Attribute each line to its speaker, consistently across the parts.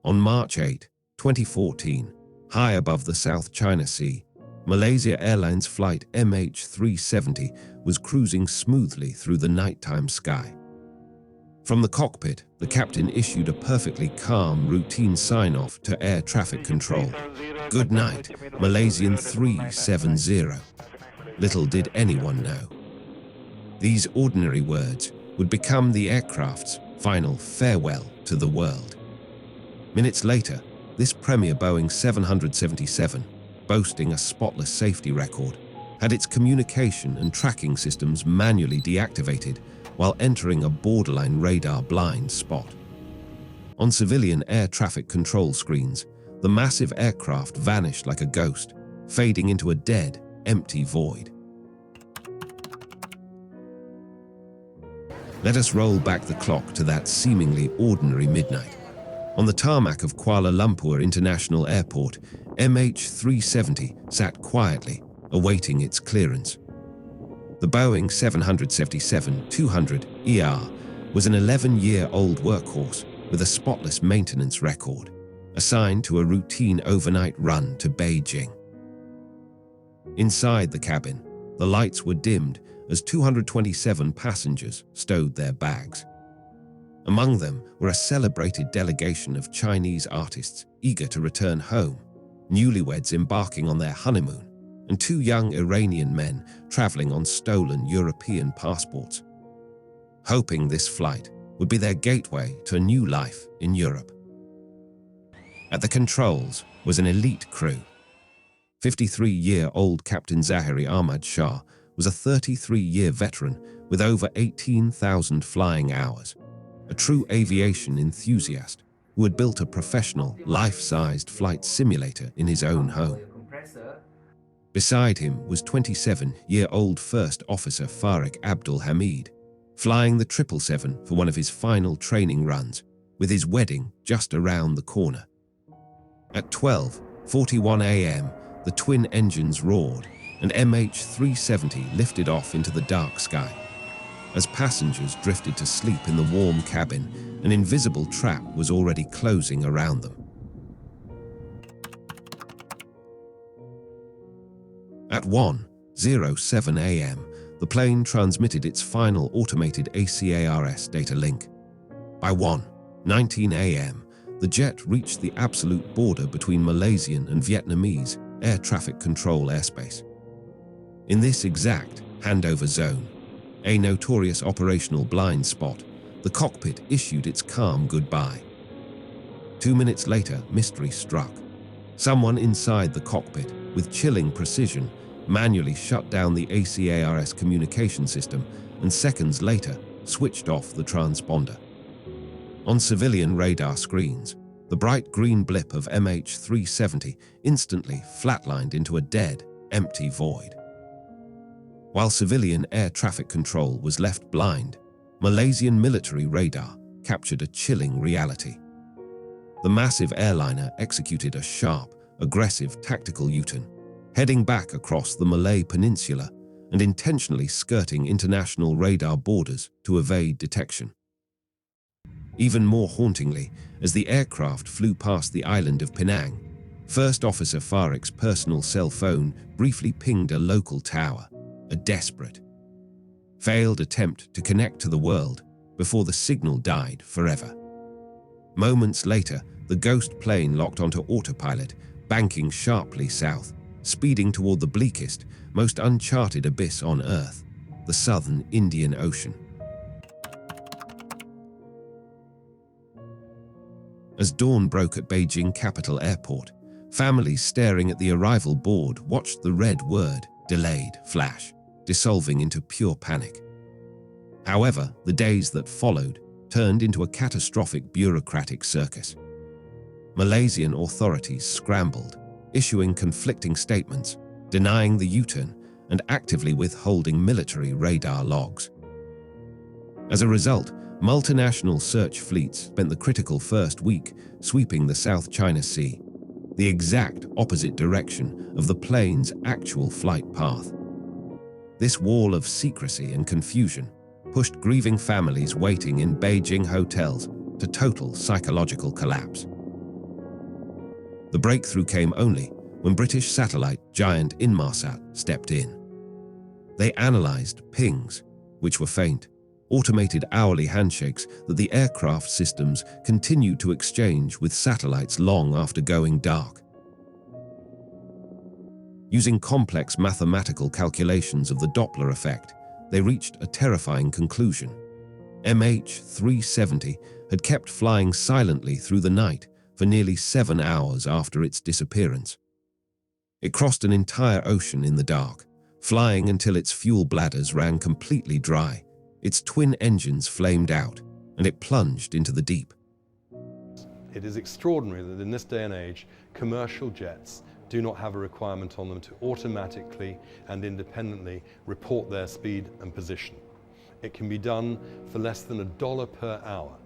Speaker 1: On March 8, 2014, high above the South China Sea, Malaysia Airlines Flight MH370 was cruising smoothly through the nighttime sky. From the cockpit, the captain issued a perfectly calm, routine sign-off to air traffic control. "Good night, Malaysian 370. Little did anyone know. These ordinary words would become the aircraft's final farewell to the world. Minutes later, this premier Boeing 777, boasting a spotless safety record, had its communication and tracking systems manually deactivated while entering a borderline radar blind spot. On civilian air traffic control screens, the massive aircraft vanished like a ghost, fading into a dead, empty void. Let us roll back the clock to that seemingly ordinary midnight. On the tarmac of Kuala Lumpur International Airport, MH370 sat quietly, awaiting its clearance. The Boeing 777-200ER was an 11-year-old workhorse with a spotless maintenance record, assigned to a routine overnight run to Beijing. Inside the cabin, the lights were dimmed as 227 passengers stowed their bags. Among them were a celebrated delegation of Chinese artists eager to return home, newlyweds embarking on their honeymoon, and two young Iranian men traveling on stolen European passports, hoping this flight would be their gateway to a new life in Europe. At the controls was an elite crew. 53-year-old Captain Zahiri Ahmad Shah was a 33-year veteran with over 18,000 flying hours, a true aviation enthusiast who had built a professional, life-sized flight simulator in his own home. Beside him was 27-year-old First Officer Farik Abdul Hamid, flying the 777 for one of his final training runs, with his wedding just around the corner. At 12:41 a.m., the twin engines roared, and MH370 lifted off into the dark sky. As passengers drifted to sleep in the warm cabin, an invisible trap was already closing around them. At 1:07 a.m., the plane transmitted its final automated ACARS data link. By 1:19 a.m., the jet reached the absolute border between Malaysian and Vietnamese air traffic control airspace. In this exact handover zone, a notorious operational blind spot, the cockpit issued its calm goodbye. 2 minutes later, mystery struck. Someone inside the cockpit, with chilling precision, manually shut down the ACARS communication system and seconds later switched off the transponder. On civilian radar screens, the bright green blip of MH370 instantly flatlined into a dead, empty void. While civilian air traffic control was left blind, Malaysian military radar captured a chilling reality. The massive airliner executed a sharp, aggressive tactical U-turn, heading back across the Malay Peninsula and intentionally skirting international radar borders to evade detection. Even more hauntingly, as the aircraft flew past the island of Penang, First Officer Farik's personal cell phone briefly pinged a local tower, a desperate, failed attempt to connect to the world before the signal died forever. Moments later, the ghost plane locked onto autopilot, banking sharply south, speeding toward the bleakest, most uncharted abyss on Earth, the southern Indian Ocean. As dawn broke at Beijing Capital Airport, families staring at the arrival board watched the red word, "delayed," flash, dissolving into pure panic. However, the days that followed turned into a catastrophic bureaucratic circus. Malaysian authorities scrambled, issuing conflicting statements, denying the U-turn, and actively withholding military radar logs. As a result, multinational search fleets spent the critical first week sweeping the South China Sea, the exact opposite direction of the plane's actual flight path. This wall of secrecy and confusion pushed grieving families waiting in Beijing hotels to total psychological collapse. The breakthrough came only when British satellite giant Inmarsat stepped in. They analyzed pings, which were faint, automated hourly handshakes that the aircraft systems continued to exchange with satellites long after going dark. Using complex mathematical calculations of the Doppler effect, they reached a terrifying conclusion. MH370 had kept flying silently through the night for nearly 7 hours after its disappearance. It crossed an entire ocean in the dark, flying until its fuel bladders ran completely dry, its twin engines flamed out, and it plunged into the deep.
Speaker 2: It is extraordinary that in this day and age, commercial jets do not have a requirement on them to automatically and independently report their speed and position. It can be done for less than $1 per hour.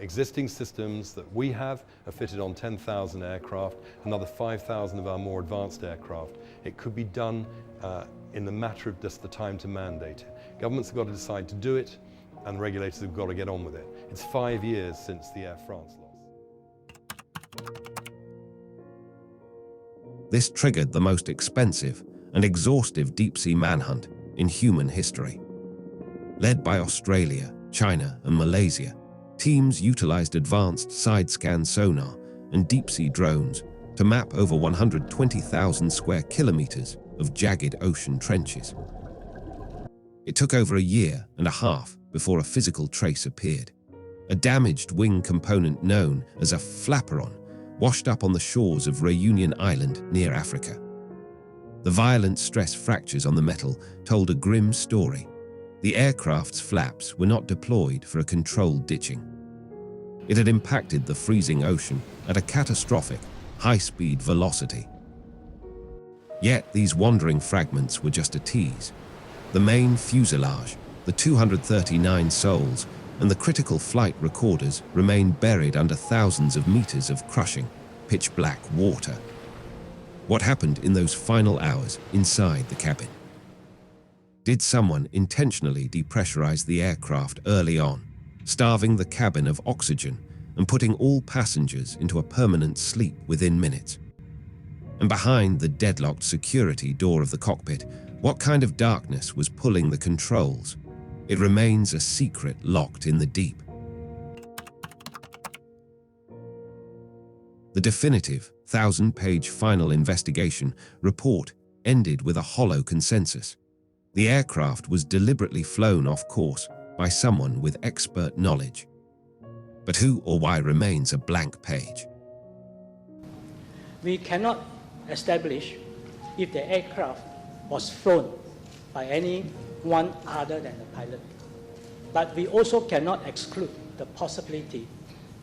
Speaker 2: Existing systems that we have are fitted on 10,000 aircraft, another 5,000 of our more advanced aircraft. It could be done in the matter of just the time to mandate it. Governments have got to decide to do it, and regulators have got to get on with it. It's 5 years since the Air France loss.
Speaker 1: This triggered the most expensive and exhaustive deep-sea manhunt in human history. Led by Australia, China, and Malaysia, teams utilized advanced side-scan sonar and deep-sea drones to map over 120,000 square kilometers of jagged ocean trenches. It took over a year and a half before a physical trace appeared. A damaged wing component known as a flaperon washed up on the shores of Reunion Island near Africa. The violent stress fractures on the metal told a grim story. The aircraft's flaps were not deployed for a controlled ditching. It had impacted the freezing ocean at a catastrophic, high-speed velocity. Yet these wandering fragments were just a tease. The main fuselage, the 239 souls, and the critical flight recorders remain buried under thousands of meters of crushing, pitch-black water. What happened in those final hours inside the cabin? Did someone intentionally depressurize the aircraft early on, starving the cabin of oxygen and putting all passengers into a permanent sleep within minutes? And behind the deadlocked security door of the cockpit, what kind of darkness was pulling the controls? It remains a secret locked in the deep. The definitive 1,000-page final investigation report ended with a hollow consensus. The aircraft was deliberately flown off course by someone with expert knowledge. But who or why remains a blank page.
Speaker 3: We cannot establish if the aircraft was flown by anyone other than the pilot. But we also cannot exclude the possibility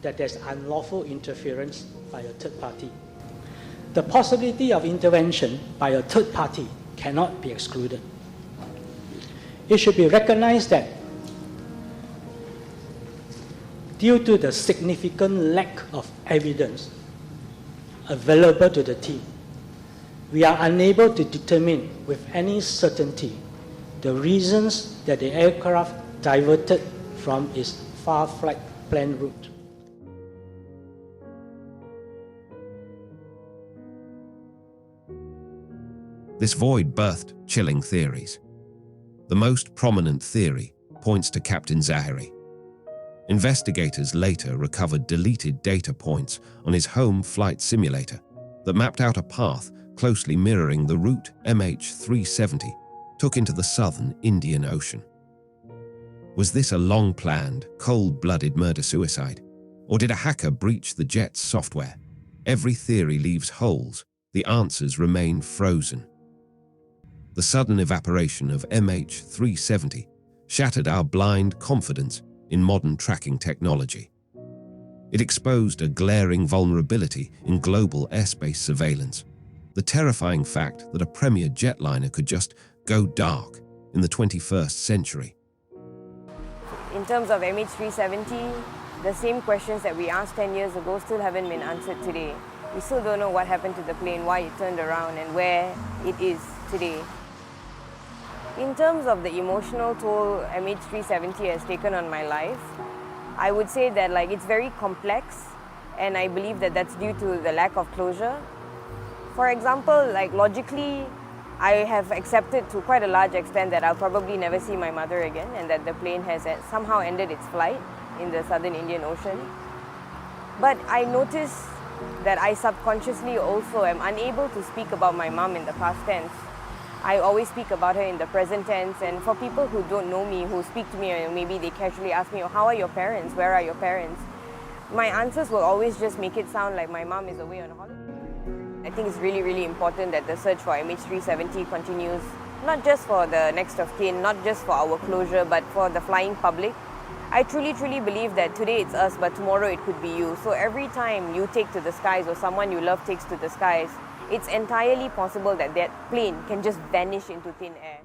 Speaker 3: that there's unlawful interference by a third party. The possibility of intervention by a third party cannot be excluded. It should be recognized that due to the significant lack of evidence available to the team, we are unable to determine with any certainty the reasons that the aircraft diverted from its far flight plan route.
Speaker 1: This void birthed chilling theories. The most prominent theory points to Captain Zahiri. Investigators later recovered deleted data points on his home flight simulator that mapped out a path closely mirroring the route MH370 took into the southern Indian Ocean. Was this a long-planned, cold-blooded murder-suicide? Or did a hacker breach the jet's software? Every theory leaves holes. The answers remain frozen. The sudden evaporation of MH370 shattered our blind confidence in modern tracking technology. It exposed a glaring vulnerability in global airspace surveillance. The terrifying fact that a premier jetliner could just go dark in the 21st century.
Speaker 4: In terms of MH370, the same questions that we asked 10 years ago still haven't been answered today. We still don't know what happened to the plane, why it turned around, and where it is today. In terms of the emotional toll MH370 has taken on my life, I would say that it's very complex and I believe that that's due to the lack of closure. For example, like logically, I have accepted to quite a large extent that I'll probably never see my mother again and that the plane has somehow ended its flight in the southern Indian Ocean. But I notice that I subconsciously also am unable to speak about my mom in the past tense. I always speak about her in the present tense, and for people who don't know me, who speak to me, and maybe they casually ask me, oh, how are your parents? Where are your parents? My answers will always just make it sound like my mom is away on holiday. I think it's really, really important that the search for MH370 continues, not just for the next of kin, not just for our closure, but for the flying public. I truly, truly believe that today it's us, but tomorrow it could be you. So every time you take to the skies or someone you love takes to the skies, it's entirely possible that that plane can just vanish into thin air.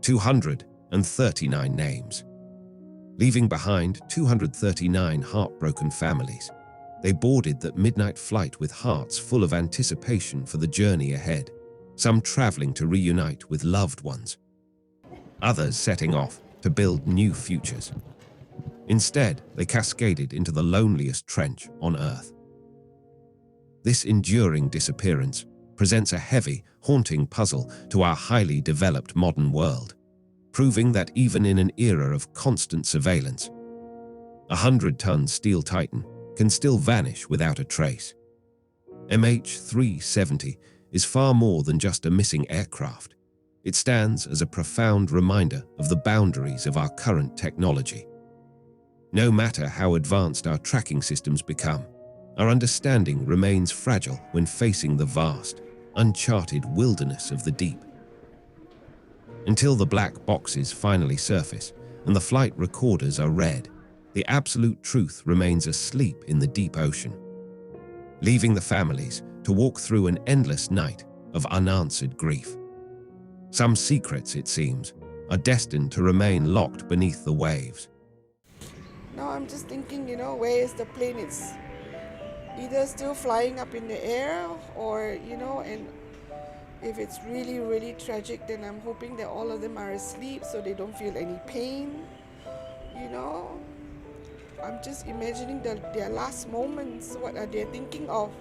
Speaker 1: 239 names. Leaving behind 239 heartbroken families, they boarded that midnight flight with hearts full of anticipation for the journey ahead, some traveling to reunite with loved ones, others setting off to build new futures. Instead, they cascaded into the loneliest trench on Earth. This enduring disappearance presents a heavy, haunting puzzle to our highly developed modern world, proving that even in an era of constant surveillance, a 100-ton steel titan can still vanish without a trace. MH370 is far more than just a missing aircraft. It stands as a profound reminder of the boundaries of our current technology. No matter how advanced our tracking systems become, our understanding remains fragile when facing the vast, uncharted wilderness of the deep. Until the black boxes finally surface and the flight recorders are read, the absolute truth remains asleep in the deep ocean, leaving the families to walk through an endless night of unanswered grief. Some secrets, it seems, are destined to remain locked beneath the waves.
Speaker 5: Now I'm just thinking, where is the plane? It's either still flying up in the air or, and if it's really, really tragic, then I'm hoping that all of them are asleep so they don't feel any pain, I'm just imagining their last moments, what are they thinking of?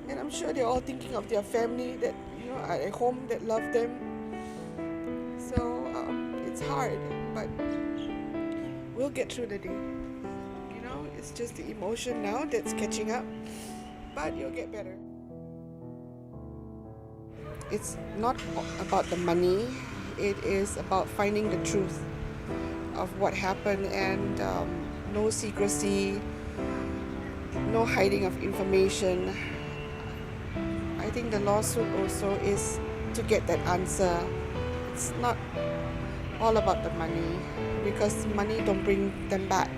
Speaker 5: And I'm sure they're all thinking of their family that, are at home that love them. So it's hard, but we'll get through the day. It's just the emotion now that's catching up, but you'll get better. It's not about the money, it is about finding the truth of what happened, and no secrecy, no hiding of information. I think the lawsuit also is to get that answer. It's not all about the money, because money don't bring them back.